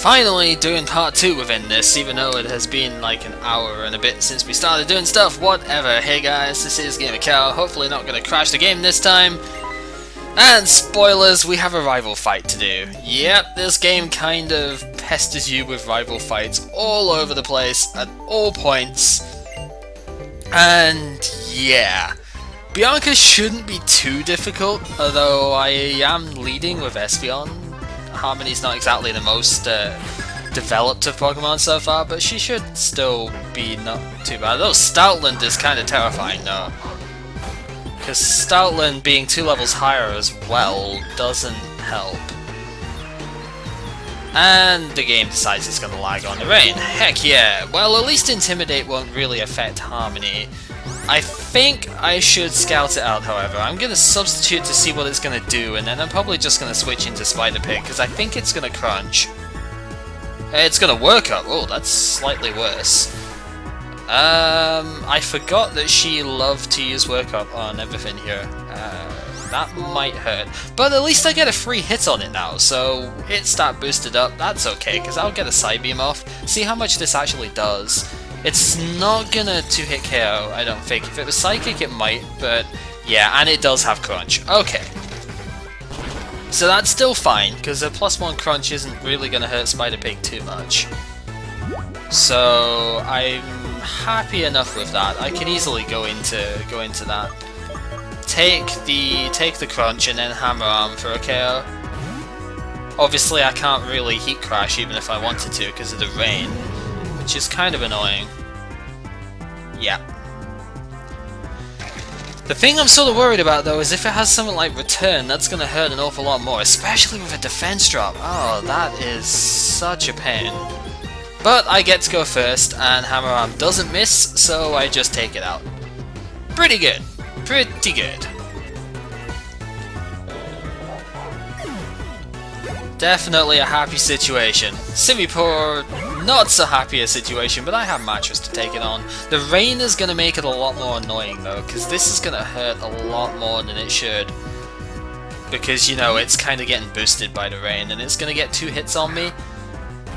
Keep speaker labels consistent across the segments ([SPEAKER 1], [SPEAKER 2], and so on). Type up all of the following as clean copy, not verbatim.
[SPEAKER 1] finally doing part 2 within this, even though it has been like an hour and a bit since we started doing stuff. Whatever. Hey guys, this is Gamer Cow. Hopefully not going to crash the game this time. And spoilers, we have a rival fight to do. Yep, this game kind of pesters you with rival fights all over the place at all points. And yeah, Bianca shouldn't be too difficult, although I am leading with Espeon. Harmony's not exactly the most developed of Pokemon so far, but she should still be not too bad. Though Stoutland is kind of terrifying though, because Stoutland being 2 levels higher as well doesn't help. And the game decides it's going to lag on the rain. Heck yeah! Well, at least Intimidate won't really affect Harmony. I think I should scout it out, however. I'm going to substitute to see what it's going to do, and then I'm probably just going to switch into Spider Pig, because I think it's going to crunch. It's going to work up. Oh, that's slightly worse. I forgot that she loved to use work up on everything here. That might hurt. But at least I get a free hit on it now, so it's stat boosted up. That's okay, because I'll get a Side Beam off. See how much this actually does. It's not gonna 2-hit KO, I don't think. If it was Psychic, it might, but yeah, and it does have Crunch. Okay. So that's still fine, because a +1 Crunch isn't really gonna hurt Spider Pig too much. So I'm happy enough with that. I can easily go into that. Take the Crunch and then Hammer Arm for a KO. Obviously I can't really Heat Crash even if I wanted to because of the rain, which is kind of annoying. Yeah. The thing I'm sort of worried about though is if it has something like Return, that's going to hurt an awful lot more, especially with a defense drop. Oh, that is such a pain. But I get to go first, and Hammer Arm doesn't miss, so I just take it out. Pretty good. Pretty good. Definitely a happy situation. Simipour, not so happy a situation, but I have Mattress to take it on. The rain is going to make it a lot more annoying though, because this is going to hurt a lot more than it should. Because, you know, it's kind of getting boosted by the rain, and it's going to get 2 hits on me.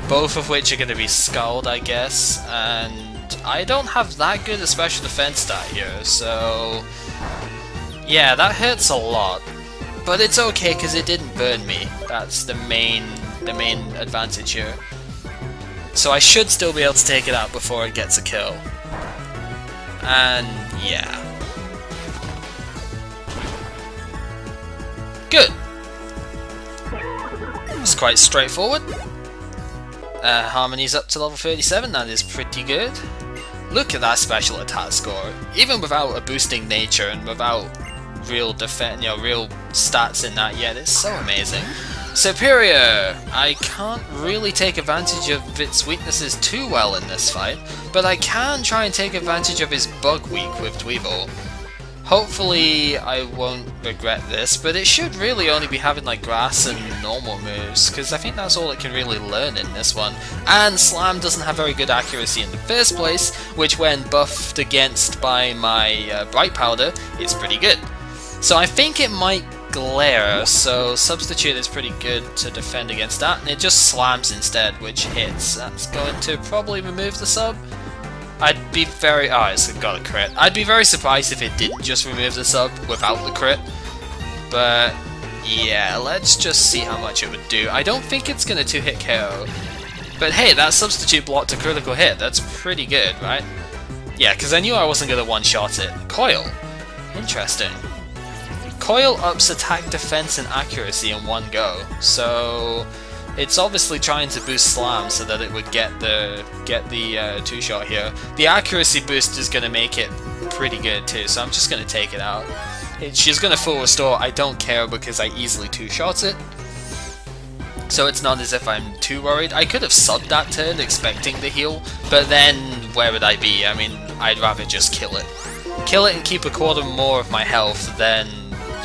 [SPEAKER 1] Both of which are going to be Scald, I guess, and I don't have that good a special defense stat here, so yeah, that hurts a lot. But it's okay because it didn't burn me. That's the main advantage here. So I should still be able to take it out before it gets a kill. And yeah. Good. It's quite straightforward. Harmony's up to level 37, that is pretty good. Look at that special attack score. Even without a boosting nature and without real defense, real stats in that yet, it's so amazing. Superior! I can't really take advantage of its weaknesses too well in this fight, but I can try and take advantage of his Bug Weak with Dweeble. Hopefully I won't regret this, but it should really only be having like grass and normal moves, because I think that's all it can really learn in this one. And Slam doesn't have very good accuracy in the first place, which when buffed against by my Bright Powder, it's pretty good. So I think it might Glare, so Substitute is pretty good to defend against that, and it just slams instead, which hits. That's going to probably remove the sub. I'd be very... oh, it's got a crit. I'd be very surprised if it didn't just remove the sub without the crit. But yeah, let's just see how much it would do. I don't think it's going to 2-hit KO. But hey, that Substitute blocked a critical hit. That's pretty good, right? Yeah, because I knew I wasn't going to one-shot it. Coil. Interesting. Coil ups attack, defense, and accuracy in one go. So it's obviously trying to boost Slam so that it would get the 2-shot here. The accuracy boost is going to make it pretty good too, so I'm just going to take it out. She's going to full restore, I don't care because I easily 2-shot it. So it's not as if I'm too worried. I could have subbed that turn expecting the heal, but then where would I be? I mean, I'd rather just kill it. Kill it and keep a quarter more of my health than,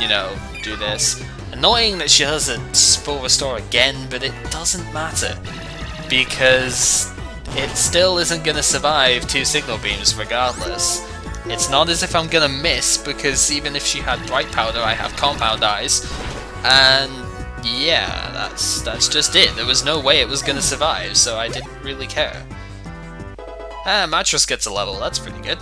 [SPEAKER 1] you know, do this. Annoying that she has a full restore again, but it doesn't matter, because it still isn't going to survive 2 Signal Beams regardless. It's not as if I'm going to miss, because even if she had Bright Powder, I have Compound Eyes, and yeah, that's just it. There was no way it was gonna survive, so I didn't really care. Mattress gets a level, that's pretty good.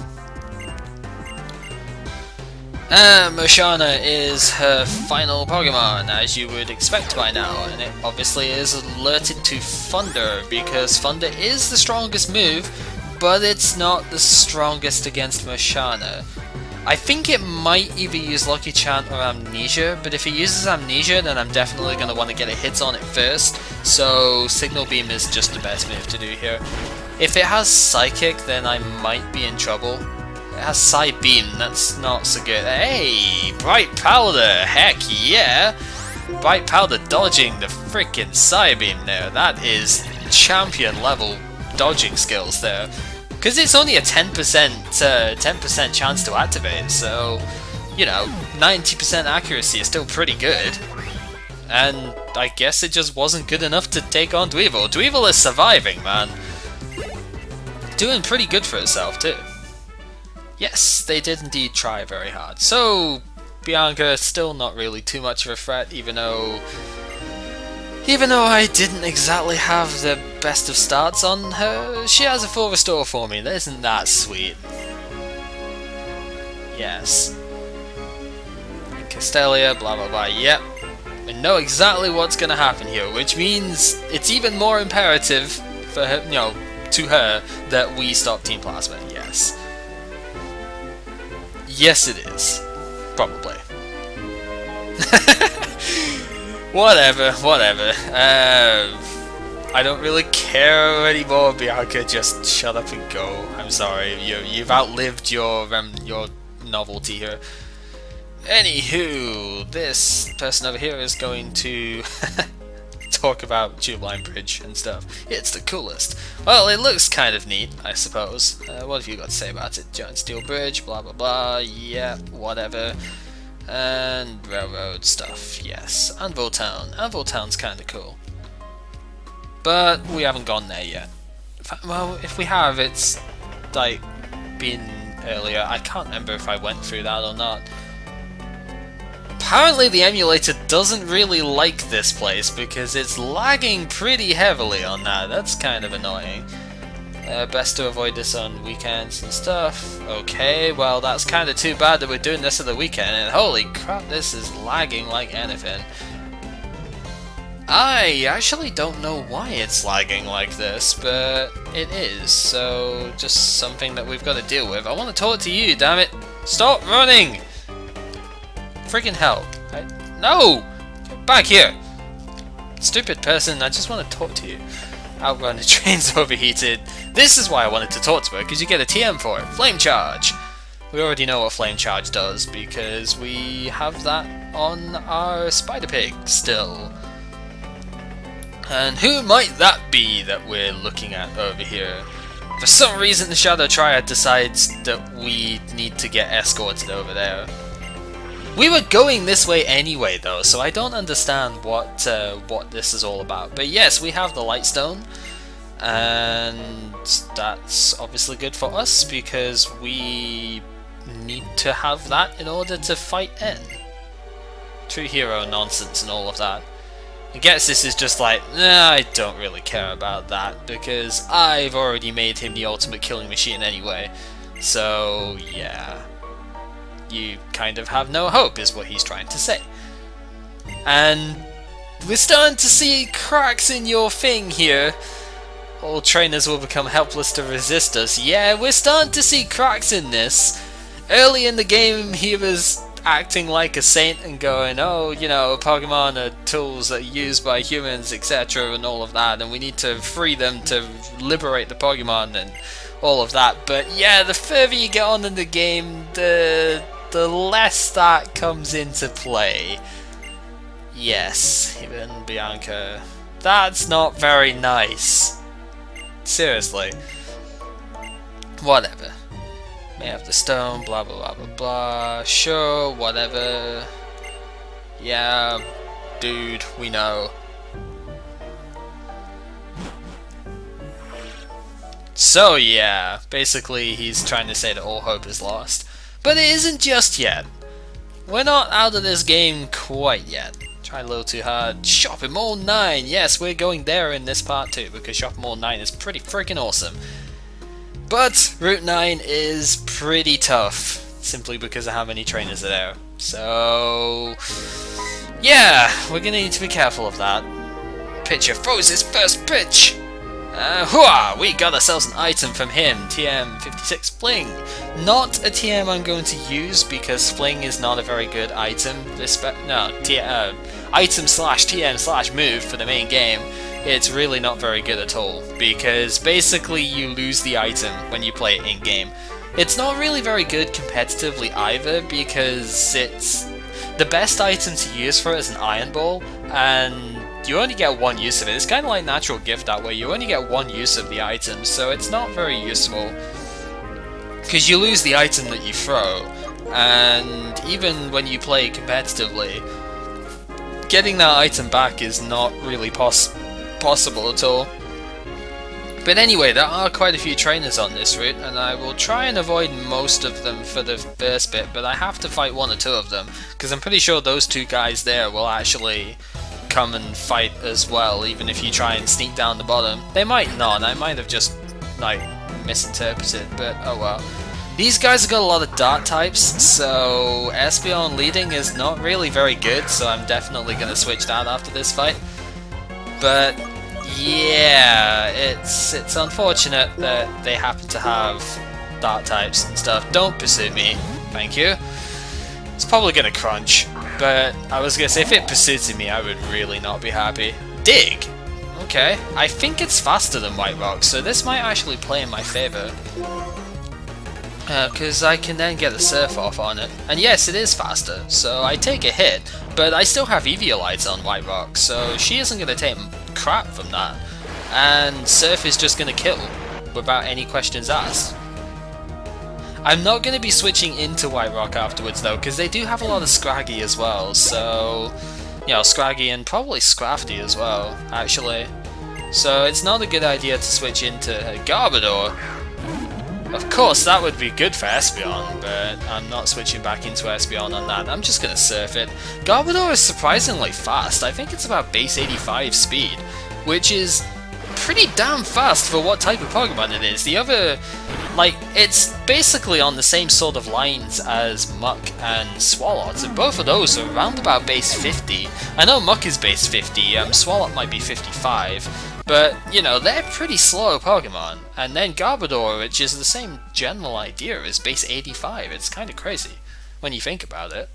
[SPEAKER 1] Moshana is her final Pokemon, as you would expect by now, and it obviously is alerted to Thunder, because Thunder is the strongest move, but it's not the strongest against Moshana. I think it might either use Lucky Chant or Amnesia, but if it uses Amnesia, then I'm definitely going to want to get a hit on it first, so Signal Beam is just the best move to do here. If it has Psychic, then I might be in trouble. It has Psy Beam, that's not so good. Hey, Bright Powder, heck yeah! Bright Powder dodging the freaking Psy Beam there, that is champion level dodging skills there. Because it's only a 10% chance to activate, so, you know, 90% accuracy is still pretty good. And I guess it just wasn't good enough to take on Dweevil. Dweevil is surviving, man. Doing pretty good for itself, too. Yes, they did indeed try very hard. So, Bianca still not really too much of a threat, even though I didn't exactly have the best of starts on her. She has a full restore for me, isn't that sweet? Yes. Castelia, blah blah blah, yep. We know exactly what's gonna happen here, which means it's even more imperative for her, you know, to her, that we stop Team Plasma, yes. Yes, it is. Probably. Whatever. I don't really care anymore, Bianca. Just shut up and go. I'm sorry. You've outlived your novelty here. Anywho, this person over here is going to talk about Tube Line Bridge and stuff. It's the coolest. Well, it looks kind of neat, I suppose. What have you got to say about it? Giant Steel Bridge, blah blah blah, yeah, whatever. And railroad stuff, yes. Anvil Town. Anvil Town's kind of cool. But we haven't gone there yet. Well, if we have, it's like been earlier. I can't remember if I went through that or not. Apparently the emulator doesn't really like this place because it's lagging pretty heavily on that. That's kind of annoying. Best to avoid this on weekends and stuff. Okay, well that's kind of too bad that we're doing this at the weekend, and holy crap, this is lagging like anything. I actually don't know why it's lagging like this, but it is, so just something that we've got to deal with. I want to talk to you, damn it! Stop running! Friggin' hell. No! Get back here! Stupid person, I just want to talk to you. Outrun, the train's overheated. This is why I wanted to talk to her, because you get a TM for it. Flame Charge! We already know what Flame Charge does, because we have that on our Spider Pig still. And who might that be that we're looking at over here? For some reason the Shadow Triad decides that we need to get escorted over there. We were going this way anyway though, so I don't understand what this is all about. But yes, we have the Light Stone, and that's obviously good for us because we need to have that in order to fight N. True hero nonsense and all of that. I guess this is just like, nah, I don't really care about that because I've already made him the ultimate killing machine anyway. So yeah. You kind of have no hope, is what he's trying to say. And we're starting to see cracks in your thing here. All trainers will become helpless to resist us. Yeah, we're starting to see cracks in this. Early in the game, he was acting like a saint and going, oh, you know, Pokemon are tools that are used by humans, etc., and all of that, and we need to free them to liberate the Pokemon and all of that. But yeah, the further you get on in the game, the less that comes into play. Yes, even Bianca. That's not very nice. Seriously. Whatever. May have the stone, blah blah blah blah blah. Sure, whatever. Yeah, dude, we know. So yeah, basically he's trying to say that all hope is lost. But it isn't just yet. We're not out of this game quite yet. Tried a little too hard. Shopping Mall 9! Yes, we're going there in this part too, because Shopping Mall 9 is pretty freaking awesome. But Route 9 is pretty tough, simply because of how many trainers are there. So yeah, we're gonna need to be careful of that. Pitcher throws his first pitch! Hooah! We got ourselves an item from him, TM56 Fling. Not a TM I'm going to use because Fling is not a very good item. Item slash TM slash move for the main game. It's really not very good at all because basically you lose the item when you play it in game. It's not really very good competitively either because it's the best item to use for it is an Iron Ball, and you only get one use of it. It's kind of like Natural Gift that way. You only get one use of the item, so it's not very useful because you lose the item that you throw, and even when you play competitively, getting that item back is not really possible at all. But anyway, there are quite a few trainers on this route, and I will try and avoid most of them for the first bit, but I have to fight one or two of them, because I'm pretty sure those two guys there will actually come and fight as well, even if you try and sneak down the bottom. They might not, I might have just, like, misinterpreted, but oh well. These guys have got a lot of dart types, so Espeon leading is not really very good, so I'm definitely going to switch that after this fight. But yeah, it's unfortunate that they happen to have dart types and stuff. Don't pursue me, thank you. It's probably going to crunch, but I was going to say if it pursued me I would really not be happy. Dig! Okay, I think it's faster than White Rock, so this might actually play in my favour. Because I can then get a Surf off on it. And yes, it is faster, so I take a hit, but I still have Eviolites on White Rock, so she isn't going to take crap from that. And Surf is just going to kill, without any questions asked. I'm not going to be switching into White Rock afterwards though, because they do have a lot of Scraggy as well, so... You know, Scraggy and probably Scrafty as well, actually. So it's not a good idea to switch into Garbodor. Of course, that would be good for Espeon, but I'm not switching back into Espeon on that. I'm just going to Surf it. Garbodor is surprisingly fast. I think it's about base 85 speed, which is pretty damn fast for what type of Pokemon it is. The other, like, it's basically on the same sort of lines as Muck and Swalot, and both of those are around about base 50. I know Muck is base 50, Swalot might be 55. But, you know, they're pretty slow Pokemon. And then Garbodor, which is the same general idea, is base 85. It's kind of crazy when you think about it.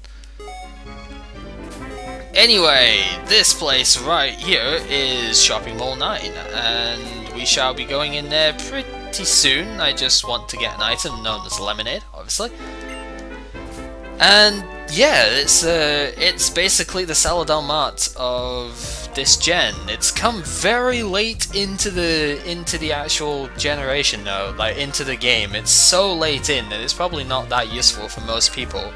[SPEAKER 1] Anyway, this place right here is Shopping Mall 9, and we shall be going in there pretty soon. I just want to get an item known as Lemonade, obviously. And yeah, it's basically the Celadon Mart of this gen. It's come very late into the actual generation though, like into the game. It's so late in that it's probably not that useful for most people.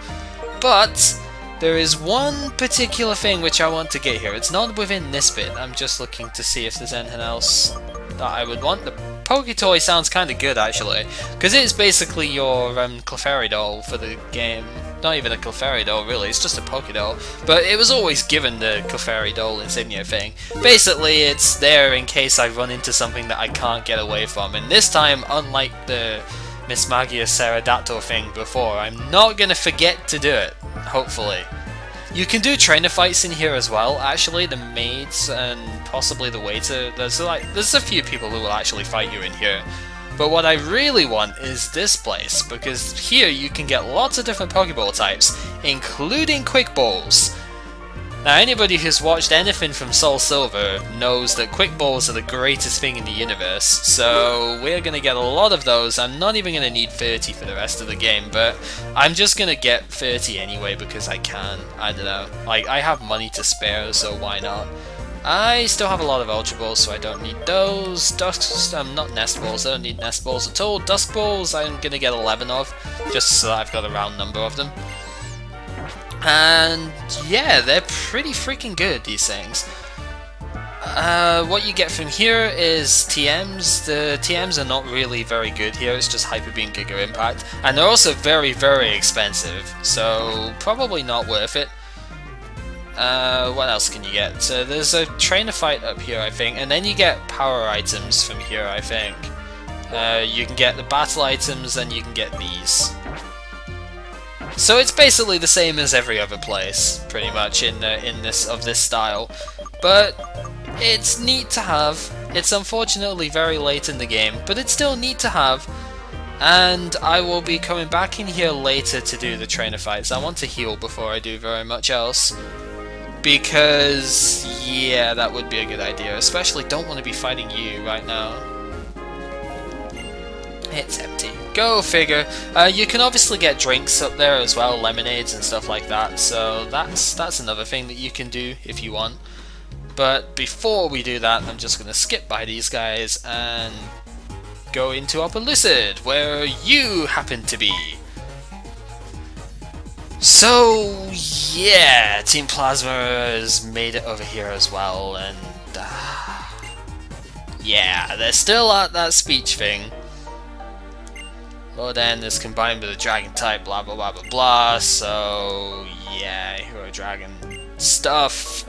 [SPEAKER 1] But there is one particular thing which I want to get here. It's not within this bit. I'm just looking to see if there's anything else that I would want. The Poketoy sounds kind of good actually, because it's basically your Clefairy doll for the game. Not even a Clefairy doll really, it's just a Pokédoll. But it was always given the Clefairy doll insignia thing. Basically it's there in case I run into something that I can't get away from. And this time, unlike the Miss Magia Pterodactyl thing before, I'm not going to forget to do it, hopefully. You can do trainer fights in here as well, actually, the maids and possibly the waiter. There's a few people who will actually fight you in here. But what I really want is this place, because here you can get lots of different Pokeball types, including Quick Balls. Now anybody who's watched anything from Soul Silver knows that Quick Balls are the greatest thing in the universe, so we're going to get a lot of those. I'm not even going to need 30 for the rest of the game, but I'm just going to get 30 anyway because I can. I don't know, like I have money to spare, so why not? I still have a lot of Ultra Balls, so I don't need those. Not Nest Balls, I don't need Nest Balls at all. Dusk Balls I'm going to get 11 of, just so that I've got a round number of them. And yeah, they're pretty freaking good, these things. What you get from here is TMs. The TMs are not really very good here, it's just Hyper Beam, Giga Impact. And they're also very, very expensive, so probably not worth it. What else can you get? So there's a trainer fight up here, I think, and then you get power items from here, I think. You can get the battle items, and you can get these. So it's basically the same as every other place, pretty much, in this style. But it's neat to have. It's unfortunately very late in the game, but it's still neat to have. And I will be coming back in here later to do the trainer fights. I want to heal before I do very much else. Because, yeah, that would be a good idea. Especially don't want to be fighting you right now. It's empty. Go figure. You can obviously get drinks up there as well, lemonades and stuff like that. So that's another thing that you can do if you want. But before we do that, I'm just going to skip by these guys and go into Upper Lucid, where you happen to be. So, yeah, Team Plasma has made it over here as well, and yeah, they're still at that speech thing. Lord End is combined with a dragon type, blah blah blah blah blah, so yeah, Hero Dragon stuff.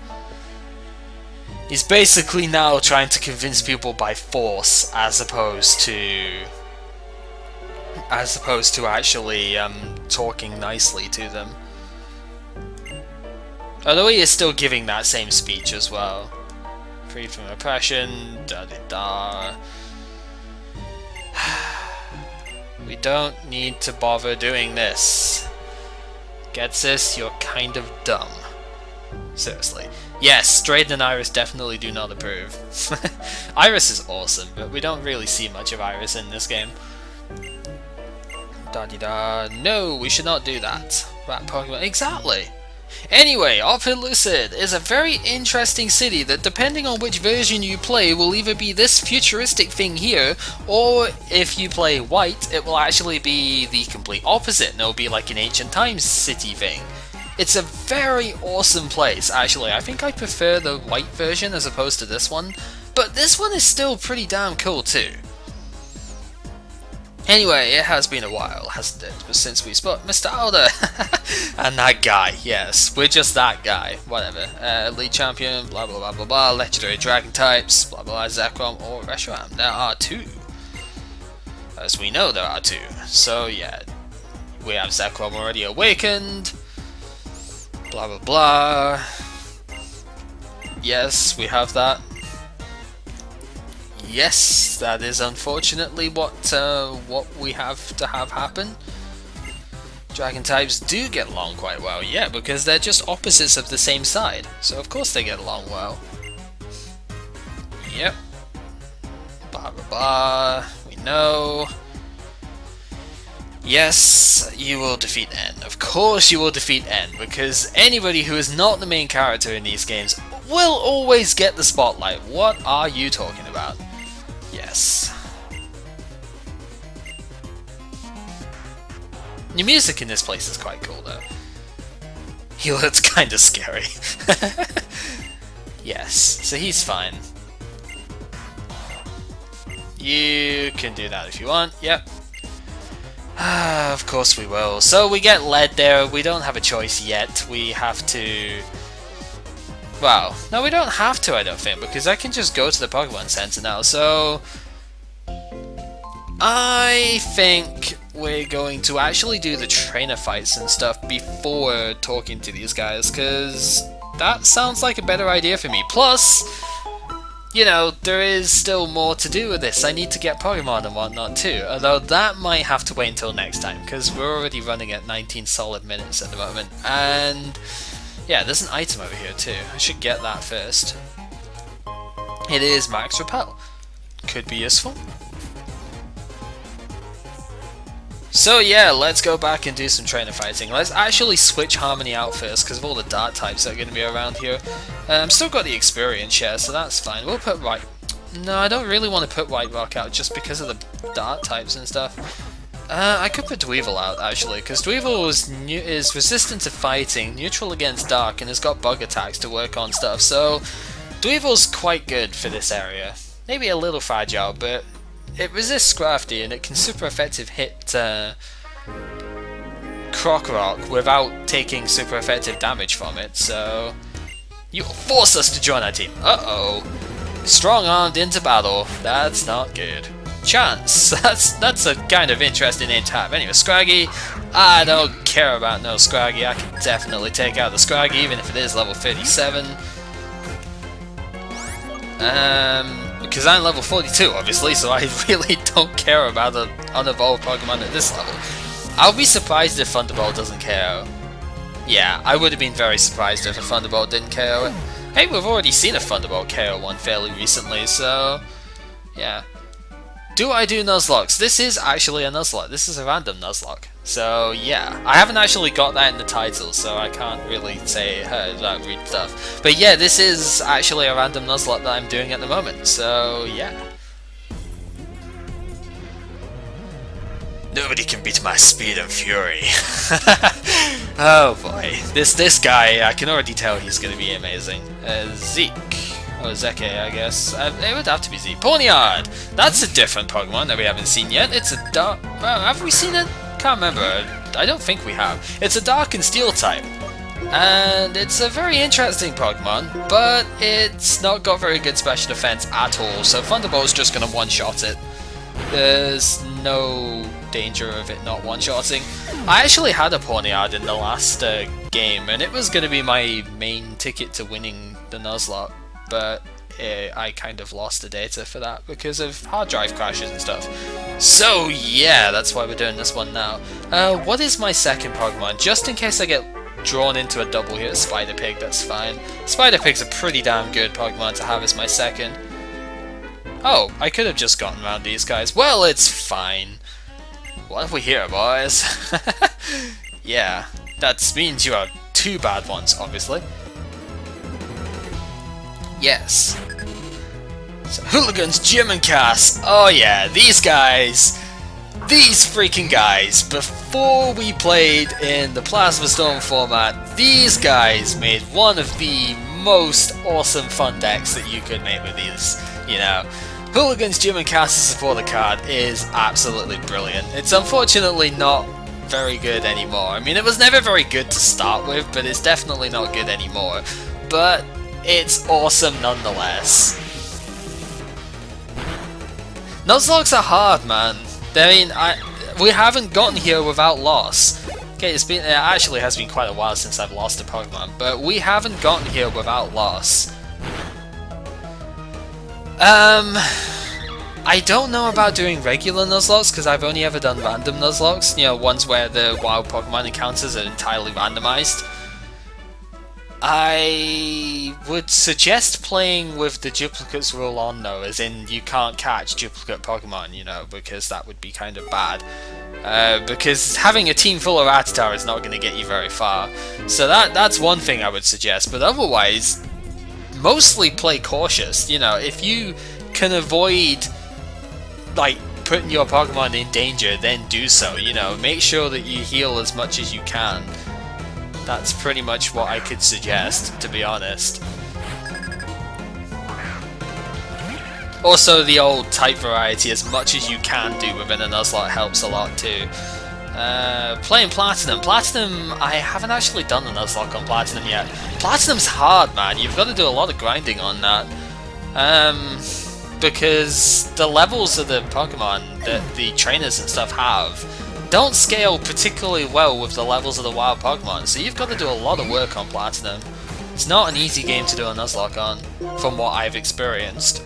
[SPEAKER 1] He's basically now trying to convince people by force, as opposed to actually talking nicely to them. Although he is still giving that same speech as well. Free from oppression, da da da. We don't need to bother doing this. Gets this? You're kind of dumb. Seriously. Yes, Drayden and Iris definitely do not approve. Iris is awesome, but we don't really see much of Iris in this game. Da-de-da. No, we should not do that. Rat Pokemon. Exactly! Anyway, Upper Lucid is a very interesting city that, depending on which version you play, will either be this futuristic thing here, or if you play White, it will actually be the complete opposite, and it'll be like an ancient times city thing. It's a very awesome place, actually. I think I prefer the White version as opposed to this one, but this one is still pretty damn cool too. Anyway, it has been a while, hasn't it, since we spoke. Mr. Alder! And that guy, yes, we're just that guy, whatever. Elite Champion, blah blah blah blah blah, Legendary Dragon types, blah blah, Zekrom or Reshiram. There are two. As we know, there are two. So yeah, we have Zekrom already awakened, blah blah blah. Yes, we have that. Yes, that is unfortunately what we have to have happen. Dragon types do get along quite well, yeah, because they're just opposites of the same side, so of course they get along well. Yep. Blah blah blah, we know. Yes, you will defeat N. Of course you will defeat N, because anybody who is not the main character in these games will always get the spotlight. What are you talking about? Yes. The music in this place is quite cool though. He looks kinda scary. Yes, so he's fine. You can do that if you want, yep. Of course we will. So we get led there, we don't have a choice yet, we have to... Well, no, we don't have to, I don't think, because I can just go to the Pokemon Center now, so... I think we're going to actually do the trainer fights and stuff before talking to these guys, because that sounds like a better idea for me. Plus, you know, there is still more to do with this. I need to get Pokemon and whatnot too, although that might have to wait until next time, because we're already running at 19 solid minutes at the moment, and... yeah, there's an item over here too. I should get that first. It is Max Repel. Could be useful. So yeah, let's go back and do some trainer fighting. Let's actually switch Harmony out first because of all the Dart types that are going to be around here. Still got the experience share, so that's fine. We'll put White... No, I don't really want to put White Rock out just because of the Dart types and stuff. I could put Dweevil out, actually, because Dweevil is resistant to fighting, neutral against Dark, and has got bug attacks to work on stuff, so Dweevil's quite good for this area. Maybe a little fragile, but it resists Scrafty, and it can super effective hit Croc Rock without taking super effective damage from it, so You will force us to join our team. Uh-oh. Strong-armed into battle. That's not good. Chance. That's a kind of interesting name to have. Anyway, Scraggy. I don't care about no Scraggy. I can definitely take out the Scraggy, even if it is level 37. Because I'm level 42, obviously, so I really don't care about the unevolved Pokemon at this level. I'll be surprised if Thunderbolt doesn't KO. Yeah, I would have been very surprised if a Thunderbolt didn't KO it. Hey, we've already seen a Thunderbolt KO one fairly recently, so yeah. Do I do Nuzlocks? This is actually a Nuzlocke. This is a random Nuzlocke. So yeah, I haven't actually got that in the title, so I can't really say read stuff. But yeah, this is actually a random Nuzlocke that I'm doing at the moment. So yeah. Nobody can beat my speed and fury. Oh boy, this guy, I can already tell he's going to be amazing. Zeke. Or Zeke, I guess. It would have to be Zeke. Ponyard! That's a different Pokemon that we haven't seen yet. It's a dark... Well, have we seen it? Can't remember. I don't think we have. It's a Dark and Steel type. And it's a very interesting Pokemon, but it's not got very good special defense at all, so Thunderbolt's just going to one-shot it. There's no danger of it not one-shotting. I actually had a Ponyard in the last game, and it was going to be my main ticket to winning the Nuzlocke. But I kind of lost the data for that because of hard drive crashes and stuff. So yeah, that's why we're doing this one now. What is my second Pokemon? Just in case I get drawn into a double here, Spider-Pig, that's fine. Spider-Pig's a pretty damn good Pokemon to have as my second. Oh, I could have just gotten around these guys. Well, it's fine. What have we here, boys? Yeah, that means you are two bad ones, obviously. Yes. So, Hooligans, Gym and Cass. Oh yeah, these guys. These freaking guys. Before we played in the Plasma Storm format, these guys made one of the most awesome fun decks that you could make with these. You know, Hooligans, Gym and Cass' supporter card is absolutely brilliant. It's unfortunately not very good anymore. I mean, it was never very good to start with, but it's definitely not good anymore. But it's awesome nonetheless. Nuzlocks are hard, man. I mean, we haven't gotten here without loss. Okay, it actually has been quite a while since I've lost a Pokemon, but we haven't gotten here without loss. I don't know about doing regular Nuzlocks because I've only ever done random Nuzlocks. You know, ones where the wild Pokemon encounters are entirely randomized. I would suggest playing with the duplicates rule on though, as in you can't catch duplicate Pokemon, you know, because that would be kind of bad. Because having a team full of Rattata is not going to get you very far. So that's one thing I would suggest, but otherwise, mostly play cautious. You know, if you can avoid, like, putting your Pokemon in danger, then do so, you know, make sure that you heal as much as you can. That's pretty much what I could suggest, to be honest. Also, the old type variety, as much as you can do within a Nuzlocke, helps a lot too. Playing Platinum. Platinum, I haven't actually done a Nuzlocke on Platinum yet. Platinum's hard, man. You've got to do a lot of grinding on that. Because the levels of the Pokemon that the trainers and stuff have don't scale particularly well with the levels of the wild Pokemon, so you've got to do a lot of work on Platinum. It's not an easy game to do a Nuzlocke on, from what I've experienced.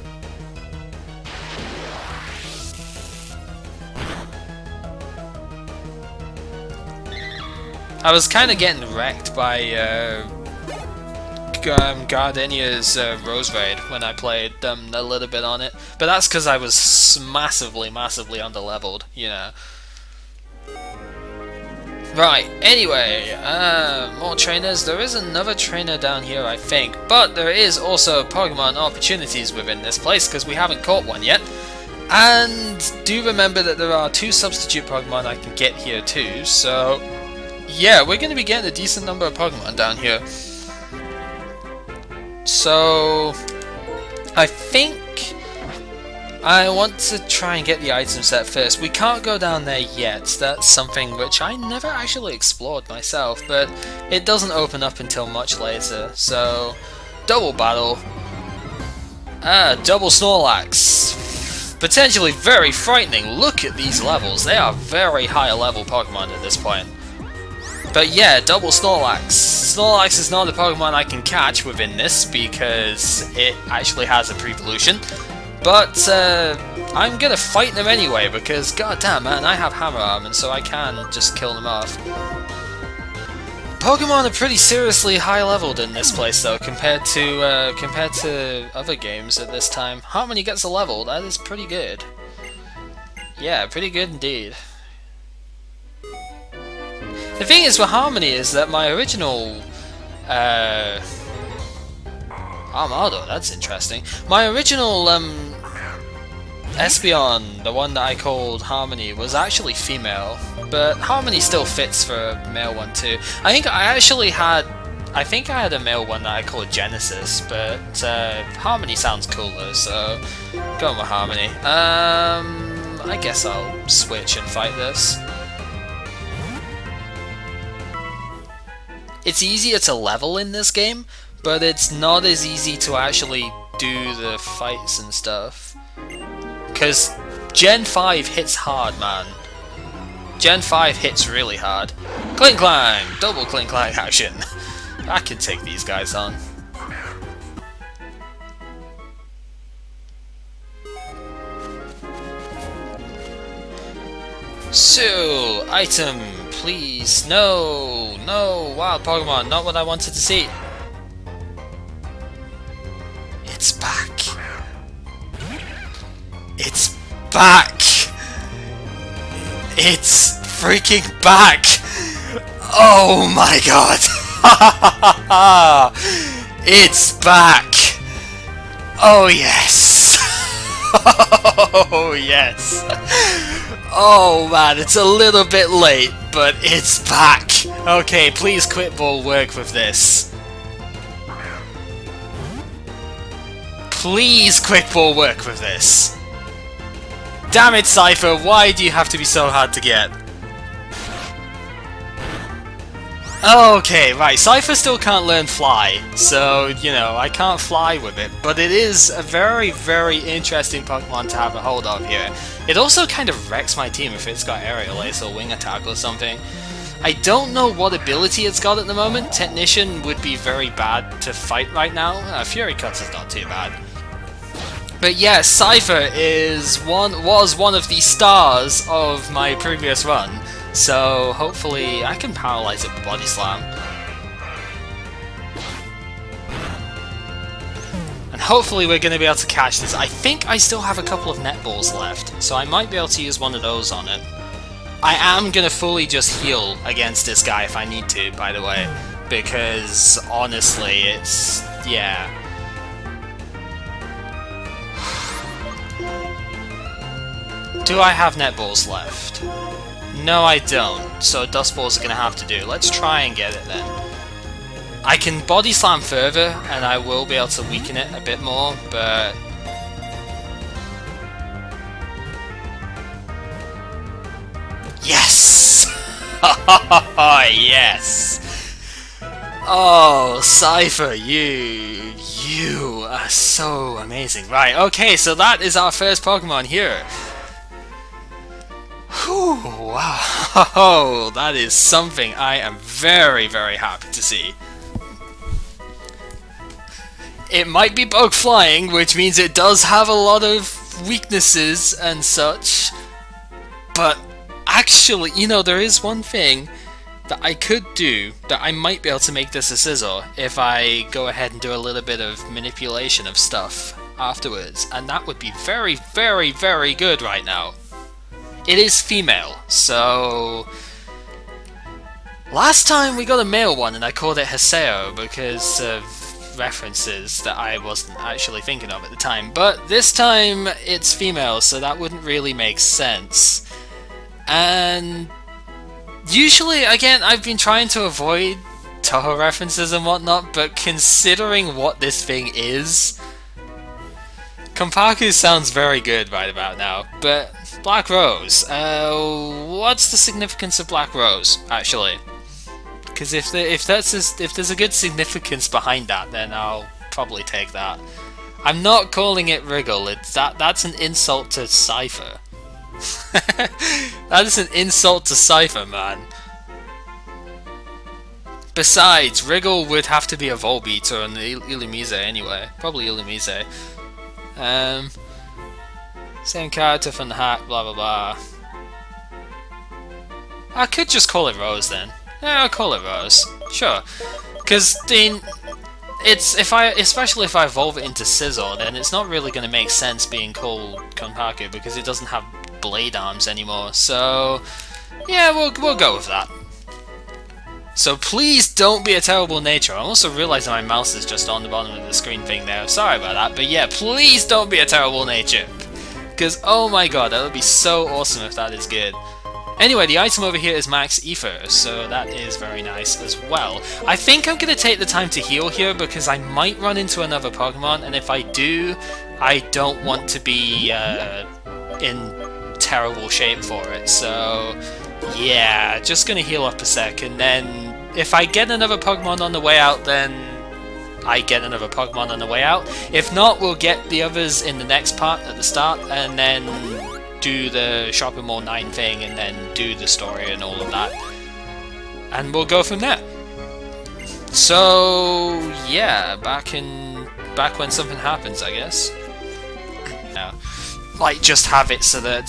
[SPEAKER 1] I was kind of getting wrecked by Gardenia's Rose Raid when I played a little bit on it, but that's because I was massively underleveled, you know. Right, anyway, more trainers. There is another trainer down here, I think, but there is also Pokemon opportunities within this place because we haven't caught one yet. And do remember that there are 2 substitute Pokemon I can get here too, so yeah, we're going to be getting a decent number of Pokemon down here. So I think I want to try and get the item set first. We can't go down there yet. That's something which I never actually explored myself, but it doesn't open up until much later. So double battle. Double Snorlax. Potentially very frightening. Look at these levels. They are very high level Pokemon at this point. But yeah, double Snorlax. Snorlax is not a Pokemon I can catch within this because it actually has a pre-evolution. But I'm gonna fight them anyway because goddamn man, I have Hammer Arm and so I can just kill them off. Pokemon are pretty seriously high leveled in this place though compared to other games at this time. Harmony gets a level, that is pretty good. Yeah, pretty good indeed. The thing is with Harmony is that my original Armado, that's interesting. My original Espeon, the one that I called Harmony, was actually female, but Harmony still fits for a male one too. I think I had a male one that I called Genesis, but Harmony sounds cooler, so going with Harmony. I guess I'll switch and fight this. It's easier to level in this game, but it's not as easy to actually do the fights and stuff. Because Gen 5 hits hard, man. Gen 5 hits really hard. Clink Clang! Double Clink Clang action. I can take these guys on. So, item, please. No, no, wild Pokemon, not what I wanted to see. It's back. It's back. It's freaking back. Oh my god. It's back. Oh yes. Oh yes. Oh man, it's a little bit late, but it's back! Okay, please Quick Ball work with this. Please Quick Ball work with this. Damn it, Cypher, why do you have to be so hard to get? Okay, right, Cypher still can't learn Fly, so, you know, I can't fly with it, but it is a very, very interesting Pokemon to have a hold of here. It also kind of wrecks my team if it's got Aerial Ace or Wing Attack or something. I don't know what ability it's got at the moment. Technician would be very bad to fight right now. Fury Cuts is not too bad. But yeah, Cypher was one of the stars of my previous run. So hopefully I can paralyze it with Body Slam. And hopefully we're going to be able to catch this. I think I still have a couple of net balls left, so I might be able to use one of those on it. I am going to fully just heal against this guy if I need to, by the way, because honestly, it's... yeah. Do I have net balls left? No, I don't, so Dust Balls are going to have to do. Let's try and get it then. I can Body Slam further, and I will be able to weaken it a bit more, but... yes! Yes! Oh, Cypher, you are so amazing. Right, okay, so that is our first Pokemon here. Whew, wow, that is something I am very, very happy to see. It might be bug flying, which means it does have a lot of weaknesses and such, but actually, you know, there is one thing that I could do that I might be able to make this a Scizor if I go ahead and do a little bit of manipulation of stuff afterwards, and that would be very, very, very good right now. It is female, so... last time we got a male one and I called it Haseo because of references that I wasn't actually thinking of at the time, but this time it's female, so that wouldn't really make sense. And usually, again, I've been trying to avoid Toho references and whatnot, but considering what this thing is, Kompaku sounds very good right about now, but Black Rose, what's the significance of Black Rose, actually? Because if there's a good significance behind that, then I'll probably take that. I'm not calling it Wriggle, that's an insult to Cypher. That is an insult to Cypher, man. Besides, Wriggle would have to be a Volbeater on the Illumise anyway. Probably Illumise. Same character from the hack, blah blah blah. I could just call it Rose then. Yeah, I'll call it Rose. Sure. Because especially if I evolve it into Scizor, then it's not really going to make sense being called Konpaku because it doesn't have blade arms anymore. So yeah, we'll go with that. So please don't be a terrible nature. I'm also realizing my mouse is just on the bottom of the screen thing there. Sorry about that, but yeah, please don't be a terrible nature. Because oh my god, that would be so awesome if that is good. Anyway, the item over here is Max Ether, so that is very nice as well. I think I'm going to take the time to heal here because I might run into another Pokemon, and if I do, I don't want to be in terrible shape for it. So yeah, just going to heal up a sec, and then if I get another Pokemon on the way out, then I get another Pokemon on the way out. If not, we'll get the others in the next part at the start, and then do the Shopping Mall 9 thing, and then do the story and all of that. And we'll go from there. So yeah, back when something happens, I guess. No. Like, just have it so that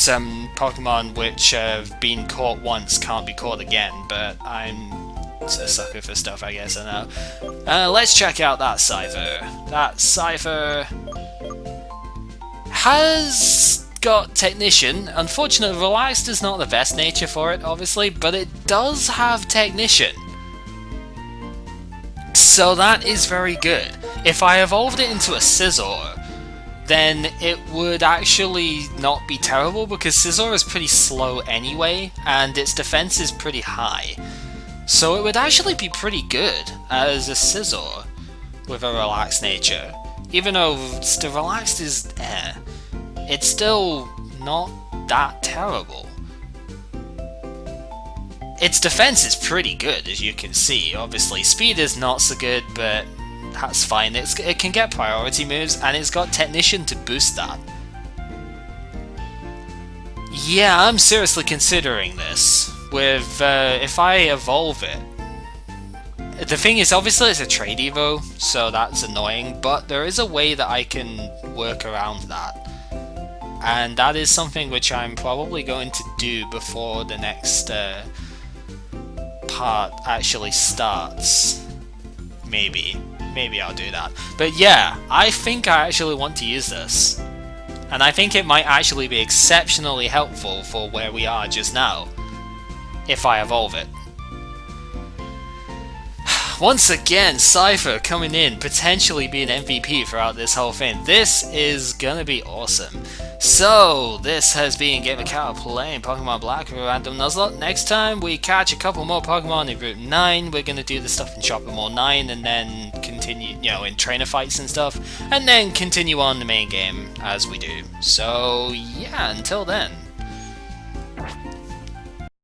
[SPEAKER 1] Pokemon which have been caught once can't be caught again, but I'm a sucker for stuff, I guess, I know. Let's check out that Cypher. That Cypher has got Technician. Unfortunately, Relaxed is not the best nature for it, obviously, but it does have Technician. So that is very good. If I evolved it into a Scizor, then it would actually not be terrible, because Scizor is pretty slow anyway, and its defense is pretty high. So it would actually be pretty good as a Scizor with a Relaxed nature. Even though the Relaxed is it's still not that terrible. Its defense is pretty good, as you can see. Obviously, speed is not so good, but that's fine. It can get priority moves, and it's got Technician to boost that. Yeah, I'm seriously considering this. With if I evolve it. The thing is, obviously it's a trade evo, so that's annoying, but there is a way that I can work around that. And that is something which I'm probably going to do before the next part actually starts. Maybe I'll do that. But yeah, I think I actually want to use this. And I think it might actually be exceptionally helpful for where we are just now, if I evolve it. Once again, Cypher coming in, potentially being MVP throughout this whole thing. This is gonna be awesome. So, this has been GamerCow playing Pokemon Black with a random Nuzlocke. Next time we catch a couple more Pokemon in Route 9, we're gonna do the stuff in Shopping Mall 9, and then continue, in trainer fights and stuff, and then continue on the main game as we do. So, yeah, until then.